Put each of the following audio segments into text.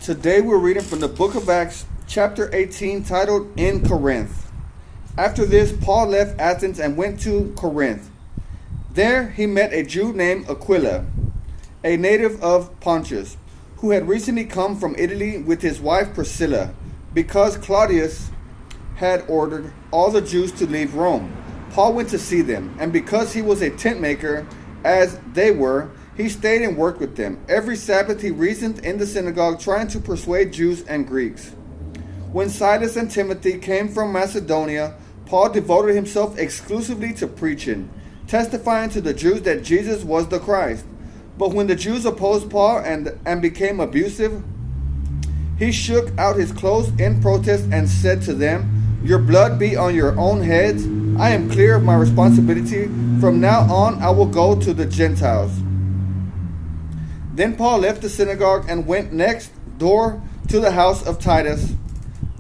Today we're reading from the book of Acts, chapter 18, titled In Corinth. After this, Paul left Athens and went to Corinth. There he met a Jew named Aquila, a native of Pontus, who had recently come from Italy with his wife Priscilla, because Claudius had ordered all the Jews to leave Rome. Paul went to see them, and because he was a tent maker, as they were, he stayed and worked with them. Every Sabbath he reasoned in the synagogue, trying to persuade Jews and Greeks. When Silas and Timothy came from Macedonia, Paul devoted himself exclusively to preaching, testifying to the Jews that Jesus was the Christ. But when the Jews opposed Paul and became abusive, he shook out his clothes in protest and said to them, "Your blood be on your own heads. I am clear of my responsibility. From now on I will go to the Gentiles." Then Paul left the synagogue and went next door to the house of Titus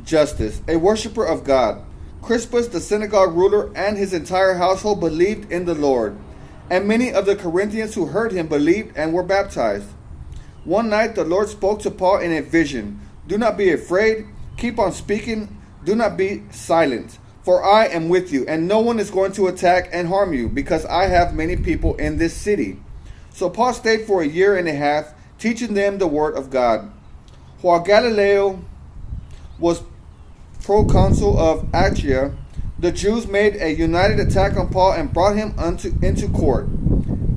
Justus, a worshiper of God. Crispus, the synagogue ruler, and his entire household believed in the Lord, and many of the Corinthians who heard him believed and were baptized. One night the Lord spoke to Paul in a vision. "Do not be afraid. Keep on speaking. Do not be silent. For I am with you, and no one is going to attack and harm you, because I have many people in this city." So Paul stayed for a year and a half, teaching them the word of God. While Gallio was proconsul of Achaia, the Jews made a united attack on Paul and brought him into court.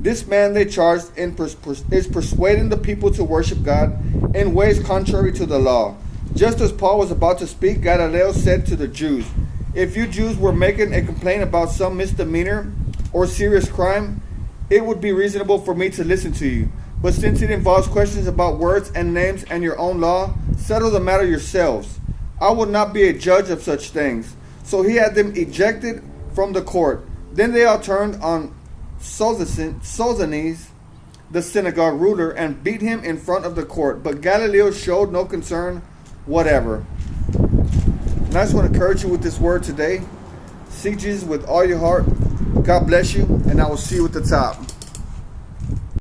This man, they charged, is persuading the people to worship God in ways contrary to the law. Just as Paul was about to speak, Gallio said to the Jews, "If you Jews were making a complaint about some misdemeanor or serious crime, it would be reasonable for me to listen to you. But since it involves questions about words and names and your own law, settle the matter yourselves. I will not be a judge of such things." So he had them ejected from the court. Then they all turned on Sosthenes, the synagogue ruler, and beat him in front of the court. But Gallio showed no concern whatever. And I just want to encourage you with this word today. Seek Jesus with all your heart. God bless you, and I will see you at the top.